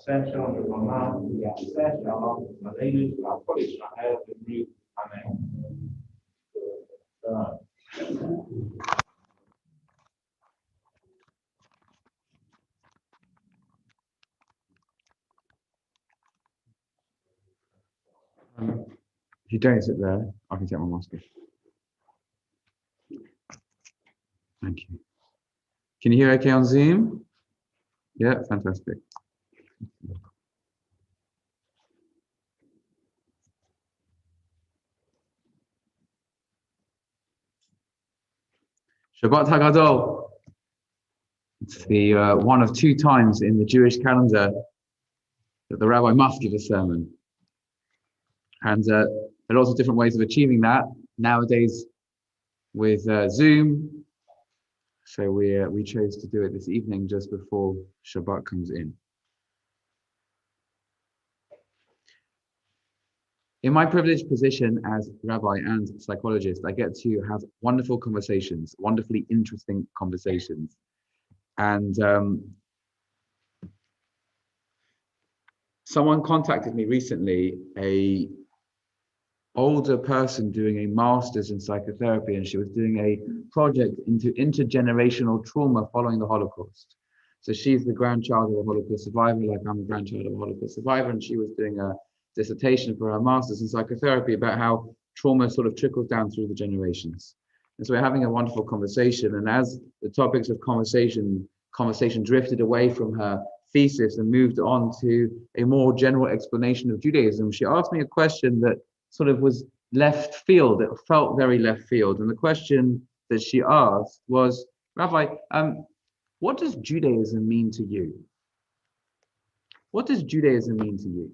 Session, de Roman, die session, maar één la police naar elke nieuw aan if you don't sit there, I can take my mask off. Thank you. Can you hear okay on Zoom? Yeah, fantastic. Shabbat haGadol. It's the one of two times in the Jewish calendar that the rabbi must give a sermon. And there are lots of different ways of achieving that nowadays with Zoom. So we chose to do it this evening just before Shabbat comes in. In my privileged position as rabbi and psychologist, I get to have wonderful conversations, wonderfully interesting conversations. And someone contacted me recently, a older person doing a master's in psychotherapy, and she was doing a project into intergenerational trauma following the Holocaust. So she's the grandchild of a Holocaust survivor, like I'm a grandchild of a Holocaust survivor, and she was doing a dissertation for her master's in psychotherapy about how trauma sort of trickles down through the generations. And so we're having a wonderful conversation, and as the topics of conversation drifted away from her thesis and moved on to a more general explanation of Judaism, she asked me a question that sort of was left field. It felt very left field. And the question that she asked was, Rabbi, what does Judaism mean to you? What does Judaism mean to you?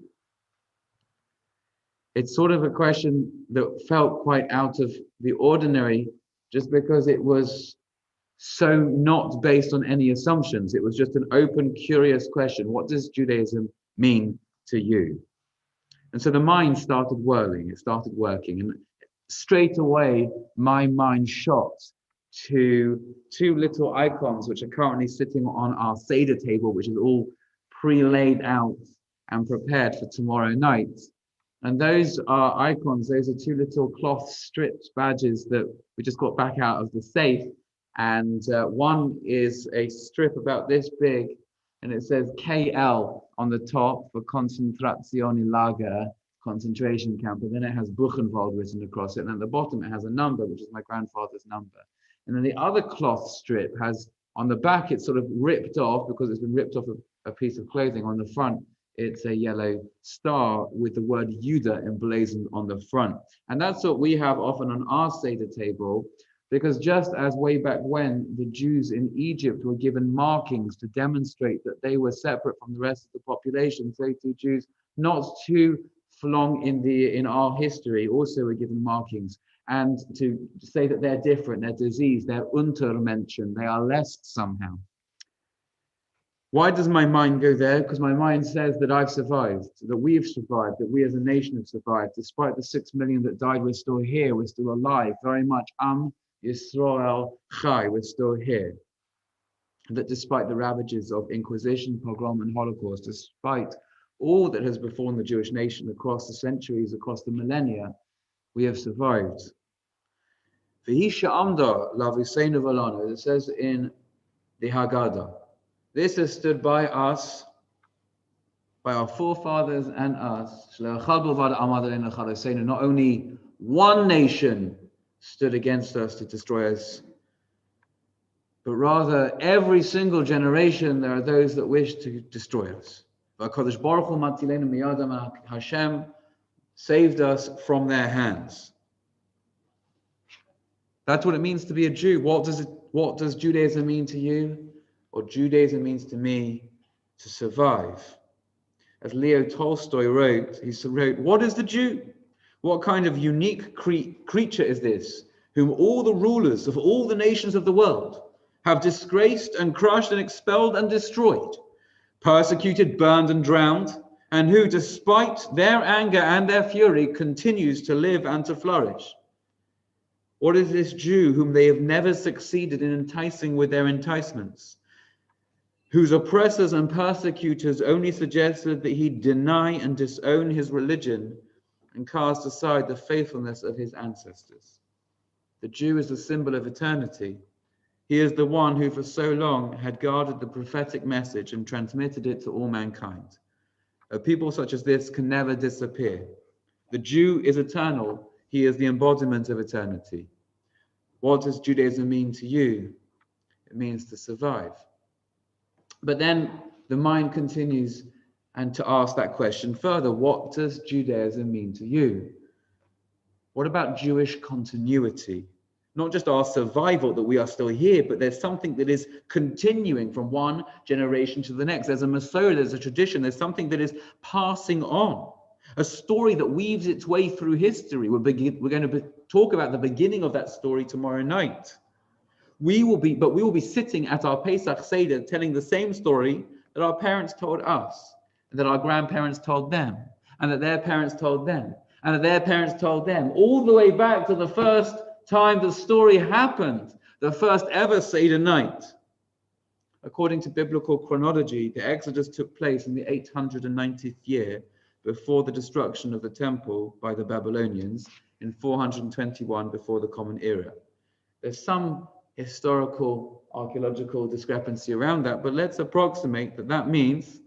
It's sort of a question that felt quite out of the ordinary, just because it was so not based on any assumptions. It was just an open, curious question. What does Judaism mean to you? And so the mind started whirling, it started working, and straight away my mind shot to two little icons which are currently sitting on our Seder table, which is all pre-laid out and prepared for tomorrow night. And those are icons, those are two little cloth stripped badges that we just got back out of the safe. And one is a strip about this big, and it says KL on the top for Konzentrationslager, concentration camp, and then it has Buchenwald written across it, and at the bottom it has a number, which is my grandfather's number. And then the other cloth strip has, on the back, it's sort of ripped off because it's been ripped off a piece of clothing. On the front, it's a yellow star with the word Judah emblazoned on the front. And that's what we have often on our Seder table, because just as way back when the Jews in Egypt were given markings to demonstrate that they were separate from the rest of the population, so too Jews not too long in our history also were given markings, and to say that they're different, they're diseased, they're Untermenschen, they are less somehow. Why does my mind go there? Because my mind says that I've survived, that we've survived, that we as a nation have survived. Despite the 6 million that died, we're still here, we're still alive, very much Yisrael Chai, we're still here. That despite the ravages of Inquisition, pogrom, and Holocaust, despite all that has befallen the Jewish nation across the centuries, across the millennia, we have survived. It says in the haGadol, this has stood by us, by our forefathers and us. Not only one nation stood against us to destroy us, but rather every single generation there are those that wish to destroy us. Hashem saved us from their hands. That's what it means to be a Jew. What does Judaism mean to you? Or Judaism means to me to survive. As Leo Tolstoy wrote, what is the Jew? What kind of unique creature is this, whom all the rulers of all the nations of the world have disgraced and crushed and expelled and destroyed, persecuted, burned and drowned, and who, despite their anger and their fury, continues to live and to flourish? What is this Jew whom they have never succeeded in enticing with their enticements? whose oppressors and persecutors only suggested that he deny and disown his religion and cast aside the faithfulness of his ancestors. The Jew is the symbol of eternity. He is the one who for so long had guarded the prophetic message and transmitted it to all mankind. A people such as this can never disappear. The Jew is eternal. He is the embodiment of eternity. What does Judaism mean to you? It means to survive. But then the mind continues and to ask that question further. What does Judaism mean to you? What about Jewish continuity? Not just our survival, that we are still here, but there's something that is continuing from one generation to the next. There's a Masorah, there's a tradition, there's something that is passing on. A story that weaves its way through history. We're going to talk about the beginning of that story tomorrow night. We will be sitting at our Pesach Seder telling the same story that our parents told us, and that our grandparents told them, and that their parents told them, and that their parents told them, all the way back to the first time the story happened, the first ever Seder night. According to biblical chronology, the Exodus took place in the 890th year before the destruction of the temple by the Babylonians in 421 before the Common Era. There's some historical, archaeological discrepancy around that, but let's approximate that means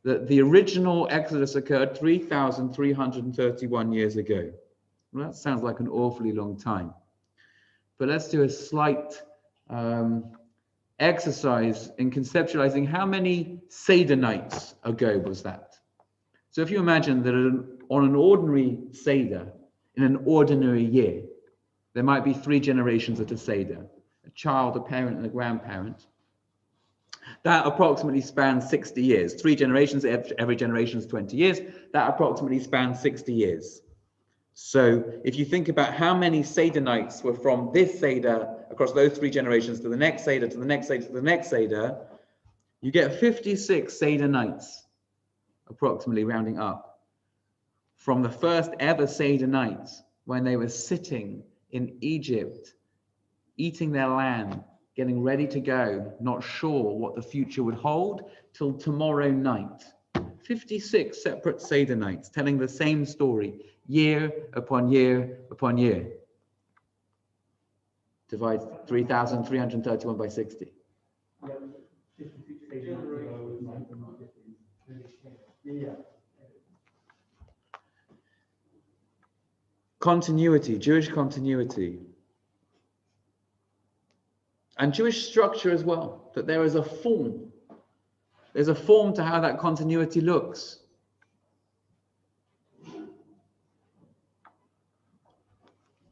that the original Exodus occurred 3,331 years ago. Well, that sounds like an awfully long time. But let's do a slight exercise in conceptualizing how many Seder nights ago was that. So if you imagine that on an ordinary Seder, in an ordinary year, there might be 3 generations at a Seder. A child, a parent, and a grandparent. That approximately spans 60 years. 3 generations, every generation is 20 years. That approximately spans 60 years. So if you think about how many Seder nights were from this Seder across those 3 generations to the next Seder, to the next Seder, to the next Seder, you get 56 Seder nights, approximately rounding up, from the first ever Seder night when they were sitting in Egypt, eating their lamb, getting ready to go, not sure what the future would hold, till tomorrow night. 56 separate Seder nights telling the same story, year upon year upon year. Divide 3,331 by 60. Continuity, Jewish continuity. And Jewish structure as well, that there is a form. There's a form to how that continuity looks.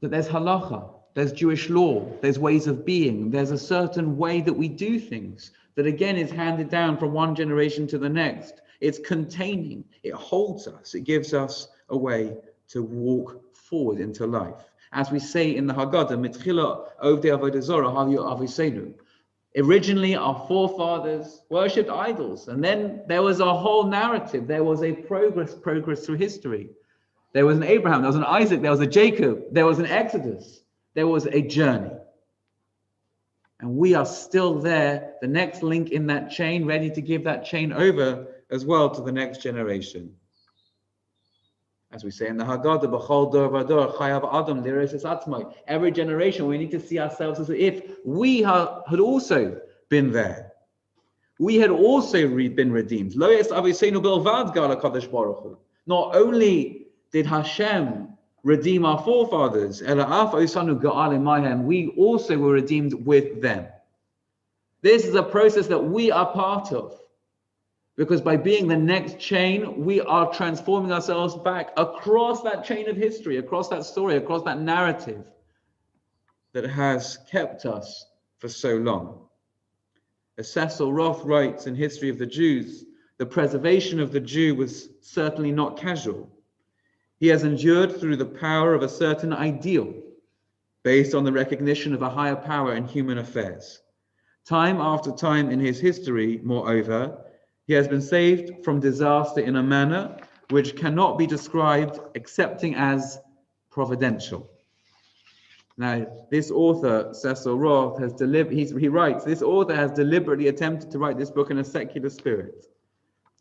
That there's halacha, there's Jewish law, there's ways of being, there's a certain way that we do things that again is handed down from one generation to the next. It's containing, it holds us, it gives us a way to walk forward into life. As we say in the haGadol, Mitchila Ovdei Avodah Zorah Havu Aviseinu. Originally, our forefathers worshipped idols, and then there was a whole narrative. There was a progress through history. There was an Abraham, there was an Isaac, there was a Jacob, there was an Exodus, there was a journey. And we are still there, the next link in that chain, ready to give that chain over as well to the next generation. As we say in the haGadol, B'chol dor v'dor chayav adam liros es atzmai. Every generation, we need to see ourselves as if we had also been there. We had also been redeemed. Lo es aviseinu bilvad gal HaKadosh Baruch Hu. Not only did Hashem redeem our forefathers, ela af osanu ga'al imayhem, we also were redeemed with them. This is a process that we are part of. Because by being the next chain, we are transforming ourselves back across that chain of history, across that story, across that narrative that has kept us for so long. As Cecil Roth writes in History of the Jews, the preservation of the Jew was certainly not casual. He has endured through the power of a certain ideal, based on the recognition of a higher power in human affairs. Time after time in his history, moreover, he has been saved from disaster in a manner which cannot be described excepting as providential. Now, this author, Cecil Roth, he writes, this author has deliberately attempted to write this book in a secular spirit.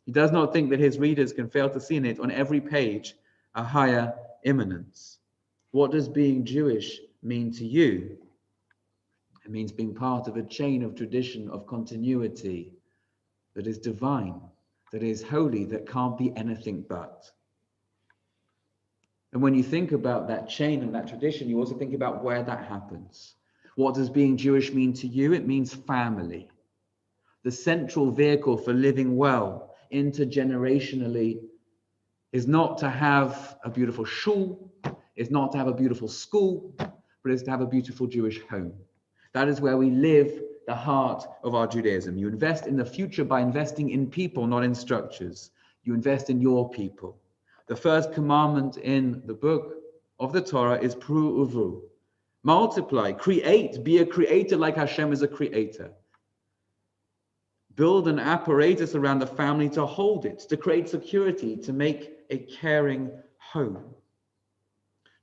He does not think that his readers can fail to see in it on every page a higher immanence. What does being Jewish mean to you? It means being part of a chain of tradition, of continuity that is divine, that is holy, that can't be anything but. And when you think about that chain and that tradition, you also think about where that happens. What does being Jewish mean to you? It means family. The central vehicle for living well intergenerationally is not to have a beautiful shul, is not to have a beautiful school, but is to have a beautiful Jewish home. That is where we live the heart of our Judaism. You invest in the future by investing in people, not in structures. You invest in your people. The first commandment in the book of the Torah is Pru Uvu. Multiply, create, be a creator like Hashem is a creator. Build an apparatus around the family to hold it, to create security, to make a caring home.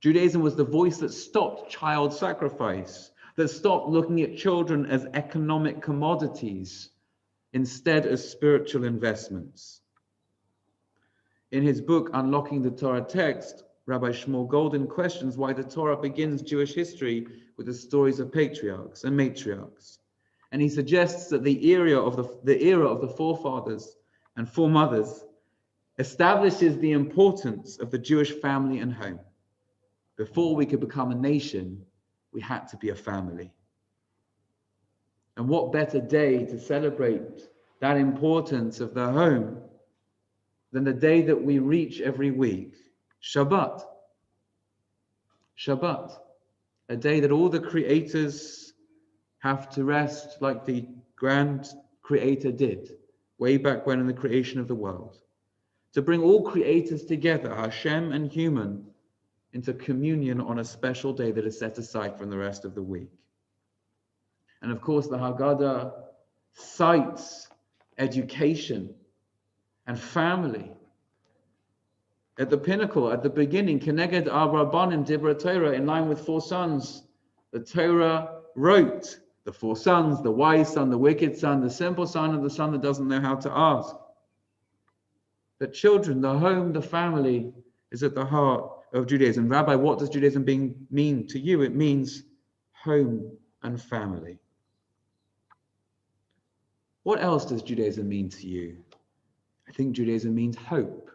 Judaism was the voice that stopped child sacrifice, that stopped looking at children as economic commodities, instead as spiritual investments. In his book, Unlocking the Torah Text, Rabbi Shmuel Golden questions why the Torah begins Jewish history with the stories of patriarchs and matriarchs. And he suggests that the era of the forefathers and foremothers establishes the importance of the Jewish family and home. Before we could become a nation, we had to be a family. And what better day to celebrate that importance of the home than the day that we reach every week, Shabbat. Shabbat, a day that all the creators have to rest like the grand creator did way back when in the creation of the world. To bring all creators together, Hashem and human, into communion on a special day that is set aside from the rest of the week. And of course, the haGadol cites education and family at the pinnacle, at the beginning. Keneged Rabbanim Dibra Torah, in line with four sons. The Torah wrote the four sons, the wise son, the wicked son, the simple son, and the son that doesn't know how to ask. The children, the home, the family is at the heart of Judaism. Rabbi, what does Judaism mean to you? It means home and family. What else does Judaism mean to you? I think Judaism means hope.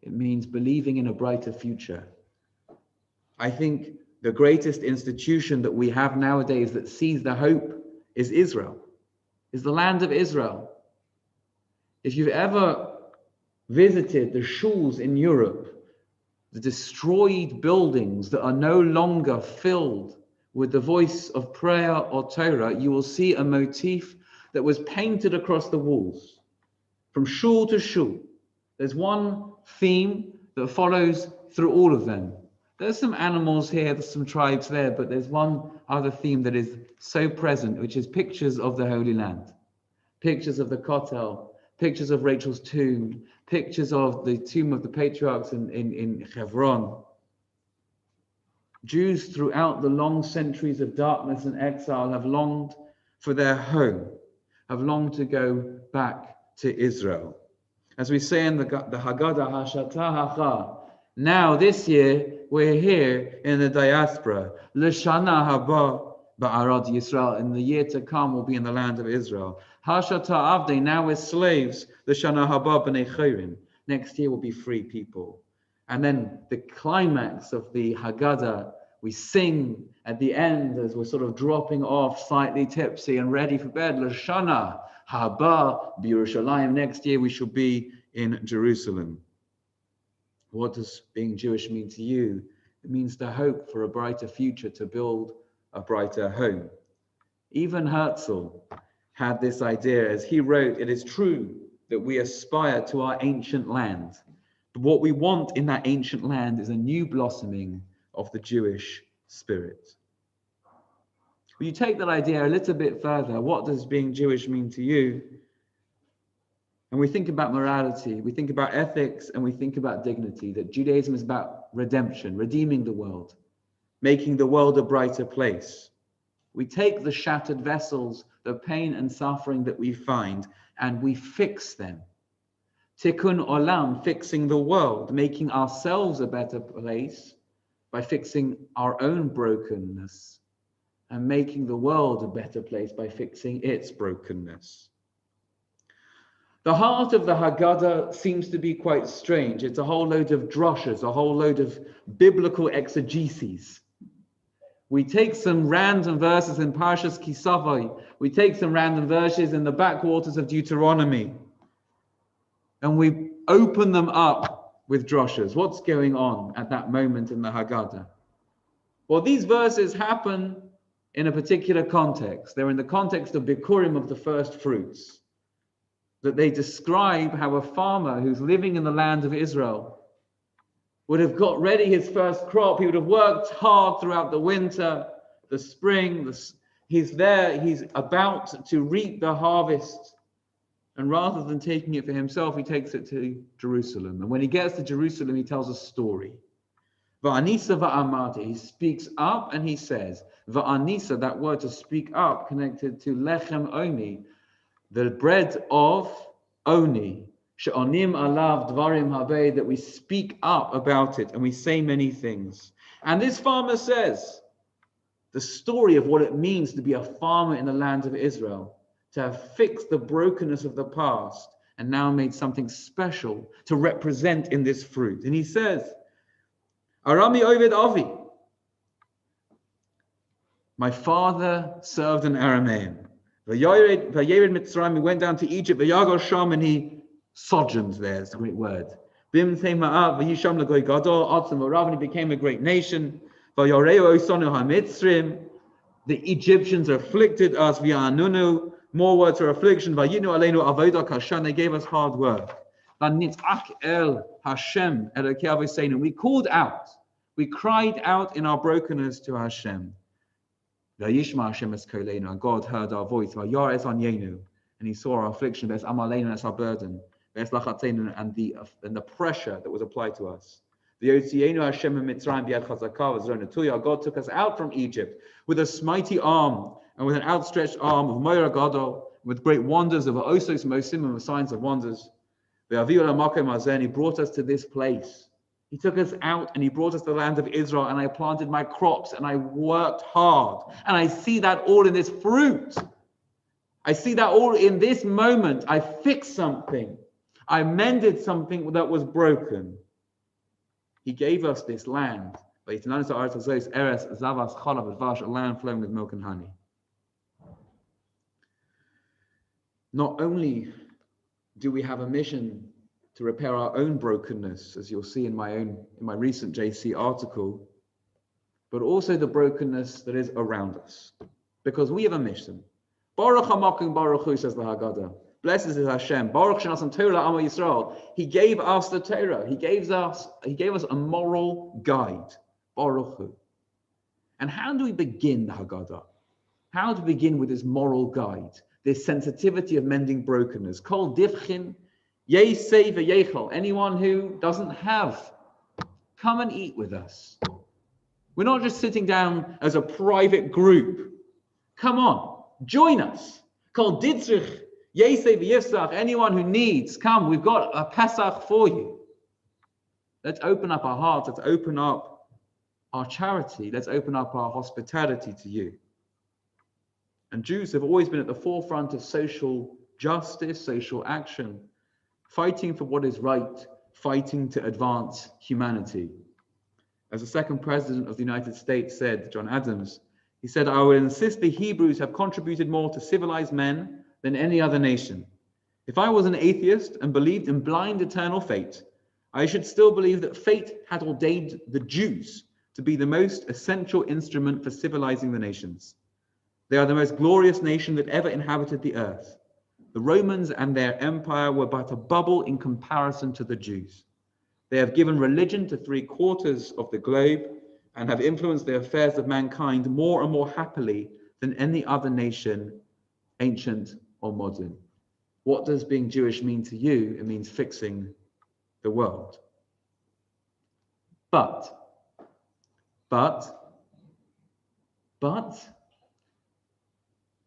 It means believing in a brighter future. I think the greatest institution that we have nowadays that sees the hope is Israel, is the land of Israel. If you've ever visited the shuls in Europe, the destroyed buildings that are no longer filled with the voice of prayer or Torah, you will see a motif that was painted across the walls, from shul to shul. There's one theme that follows through all of them. There's some animals here, there's some tribes there, but there's one other theme that is so present, which is pictures of the Holy Land. Pictures of the Kotel, pictures of Rachel's tomb, pictures of the tomb of the patriarchs in Hebron. Jews throughout the long centuries of darkness and exile have longed for their home, have longed to go back to Israel. As we say in the haGadol, Hashata Hacha, now this year we're here in the diaspora. L'shana haba ba'arad Yisrael, in the year to come we'll be in the land of Israel. Hashata Avdei, now we're slaves. L'shana haba b'nei chayrim, next year we'll be free people. And then the climax of the haGadol, we sing at the end as we're sort of dropping off, slightly tipsy and ready for bed. L'shana haba b'Yerushalayim, next year we shall be in Jerusalem. What does being Jewish mean to you? It means to hope for a brighter future, to build a brighter home. Even Herzl had this idea. As he wrote, it is true that we aspire to our ancient land, but what we want in that ancient land is a new blossoming of the Jewish spirit. When you take that idea a little bit further, what does being Jewish mean to you? And we think about morality, we think about ethics, and we think about dignity, that Judaism is about redemption, redeeming the world. making the world a brighter place. We take the shattered vessels, the pain and suffering that we find, and we fix them. Tikkun olam, fixing the world, making ourselves a better place by fixing our own brokenness, and making the world a better place by fixing its brokenness. The heart of the Haggadah seems to be quite strange. It's a whole load of drushes, a whole load of biblical exegeses. We take some random verses in Parshas Kisavai, we take some random verses in the backwaters of Deuteronomy, and we open them up with drushes. What's going on at that moment in the Haggadah? Well, these verses happen in a particular context. They're in the context of Bikurim, of the first fruits, that they describe how a farmer who's living in the land of Israel would have got ready his first crop. He would have worked hard throughout the winter, the spring. He's there, he's about to reap the harvest. And rather than taking it for himself, he takes it to Jerusalem. And when he gets to Jerusalem, he tells a story. Va'anisa va'amati, he speaks up and he says, Va'anisa, that word to speak up, connected to lechem oni, the bread of oni. She'onim alav dvarim habe, that we speak up about it and we say many things. And this farmer says the story of what it means to be a farmer in the land of Israel, to have fixed the brokenness of the past and now made something special to represent in this fruit. And he says, Arami Oved Avi, my father served an Aramean. Vayered Mitzrayim, he went down to Egypt, Vayagor Sham, and he sojourned there. It's a great word. Bim Ma'av, Vayisham Lagoy Gadol, Atzim Orav, and he became a great nation. Vayoreo Osonu HaMitzrim, the Egyptians afflicted us, V'yanunu, more words for affliction, Vayinu Aleinu Avodah Kashan, they gave us hard work. V'nitzach El Hashem Elokei Avoseinu, we called out, we cried out in our brokenness to Hashem. Vayishma Hashem es koleinu, and God heard our voice. Vayar es anyenu, and he saw our affliction. Ves amaleinu, that's our burden. Ves lachatzeinu, and the pressure that was applied to us. V'yotzienu Hashem mitzrayim b'yad chazakah v'zronatuya. God took us out from Egypt with a mighty arm and with an outstretched arm of moira gadol, with great wonders of osos mosim and signs of wonders. V'aviu lamakom hazeh, and he brought us to this place. He took us out and he brought us to the land of Israel, and I planted my crops and I worked hard. And I see that all in this fruit. I see that all in this moment. I fixed something. I mended something that was broken. He gave us this land. A land flowing with milk and honey. Not only do we have a mission to repair our own brokenness, as you'll see in my recent JC article, but also the brokenness that is around us, because we have a mission. Baruch HaMakom Baruch Hu, says the Haggadah. Blessed is Hashem. Baruch Shenasam Torah Amo Yisrael. He gave us the Torah. He gave us a moral guide. Baruch Hu. And how do we begin the Haggadah? How to begin with this moral guide, this sensitivity of mending brokenness? Kol divchin. Yesei v'yechol, anyone who doesn't have, come and eat with us. We're not just sitting down as a private group. Come on, join us. Kol ditzrich, yesei v'yifsach, anyone who needs, come, we've got a Pesach for you. Let's open up our hearts, let's open up our charity, let's open up our hospitality to you. And Jews have always been at the forefront of social justice, social action, fighting for what is right, fighting to advance humanity. As the second president of the United States said, John Adams, he said, I will insist the Hebrews have contributed more to civilized men than any other nation. If I was an atheist and believed in blind eternal fate, I should still believe that fate had ordained the Jews to be the most essential instrument for civilizing the nations. They are the most glorious nation that ever inhabited the earth. The Romans and their empire were but a bubble in comparison to the Jews. They have given religion to 3/4 of the globe and have influenced the affairs of mankind more and more happily than any other nation, ancient or modern. What does being Jewish mean to you? It means fixing the world. But But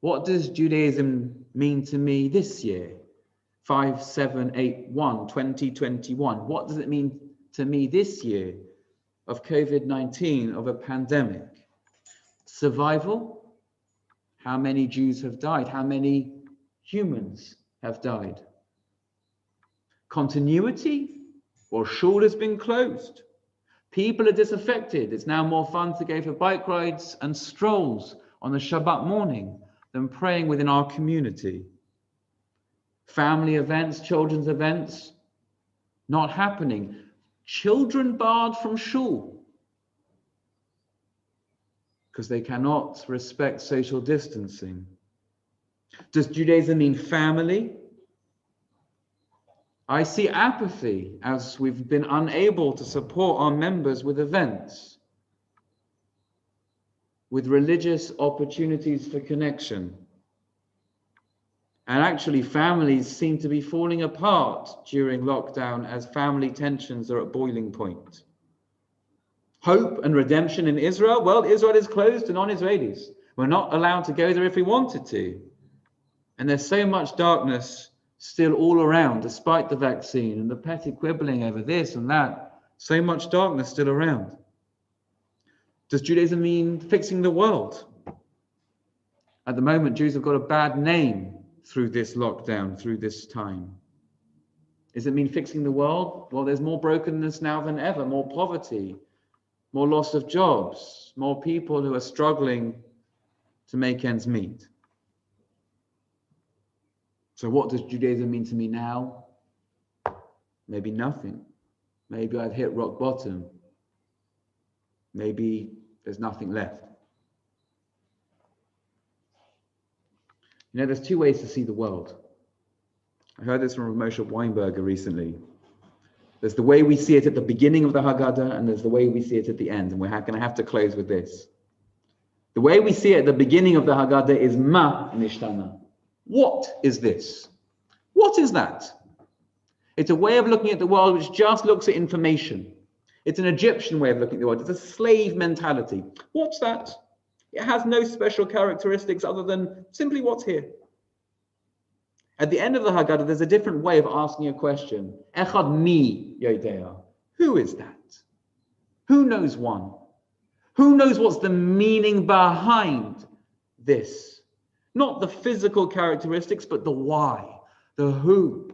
what does Judaism mean to me this year? 5781, 2021. What does it mean to me this year of COVID-19, of a pandemic? Survival? How many Jews have died? How many humans have died? Continuity? Well, shul has been closed. People are disaffected. It's now more fun to go for bike rides and strolls on the Shabbat morning than praying within our community. Family events, children's events, not happening. Children barred from shul because they cannot respect social distancing. Does Judaism mean family? I see apathy as we've been unable to support our members with events, with religious opportunities for connection. And actually, families seem to be falling apart during lockdown as family tensions are at boiling point. Hope and redemption in Israel? Well, Israel is closed to non-Israelis. We're not allowed to go there if we wanted to. And there's so much darkness still all around, despite the vaccine and the petty quibbling over this and that. So much darkness still around. Does Judaism mean fixing the world? At the moment, Jews have got a bad name through this lockdown, through this time. Does it mean fixing the world? Well, there's more brokenness now than ever, more poverty, more loss of jobs, more people who are struggling to make ends meet. So what does Judaism mean to me now? Maybe nothing. Maybe I've hit rock bottom. Maybe there's nothing left. You know, there's two ways to see the world. I heard this from Moshe Weinberger recently. There's the way we see it at the beginning of the haGadol, and there's the way we see it at the end. And we're going to have to close with this. The way we see it at the beginning of the haGadol is ma nishtana. What is this? What is that? It's a way of looking at the world which just looks at information. It's an Egyptian way of looking at the world. It's a slave mentality. What's that? It has no special characteristics other than simply what's here. At the end of the haGadol, there's a different way of asking a question. Echad mi yodea. Who is that? Who knows one? Who knows what's the meaning behind this? Not the physical characteristics, but the why, the who,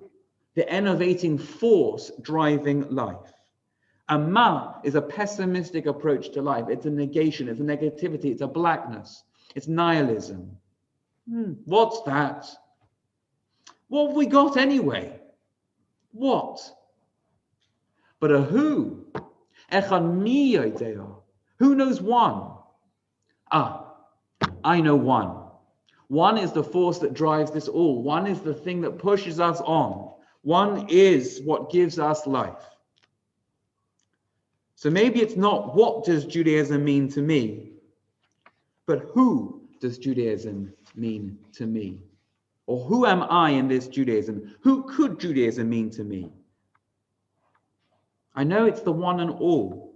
the enervating force driving life. And ma is a pessimistic approach to life. It's a negation, it's a negativity, it's a blackness, it's nihilism. What's that? What have we got anyway? What? But a who? Echad mi yodea. Who knows one? I know one. One is the force that drives this all. One is the thing that pushes us on. One is what gives us life. So maybe it's not what does Judaism mean to me, but who does Judaism mean to me? Or who am I in this Judaism? Who could Judaism mean to me? I know it's the one and all.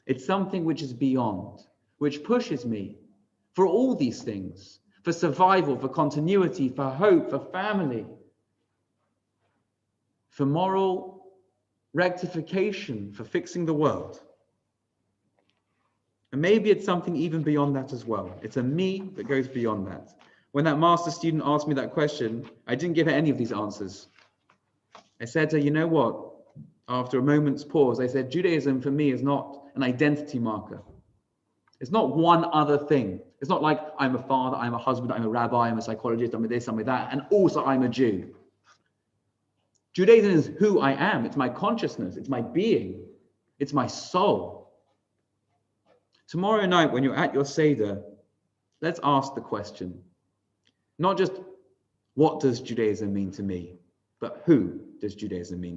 It's something which is beyond, which pushes me for all these things, for survival, for continuity, for hope, for family, for moral rectification, for fixing the world. And maybe it's something even beyond that as well. It's a me that goes beyond that. When that master student asked me that question, I didn't give her any of these answers. I said to her, you know what? After a moment's pause, I said, Judaism for me is not an identity marker. It's not one other thing. It's not like I'm a father, I'm a husband, I'm a rabbi, I'm a psychologist, I'm a this, I'm a that, and also I'm a Jew. Judaism is who I am. It's my consciousness. It's my being. It's my soul. Tomorrow night, when you're at your Seder, let's ask the question. Not just, what does Judaism mean to me? But who does Judaism mean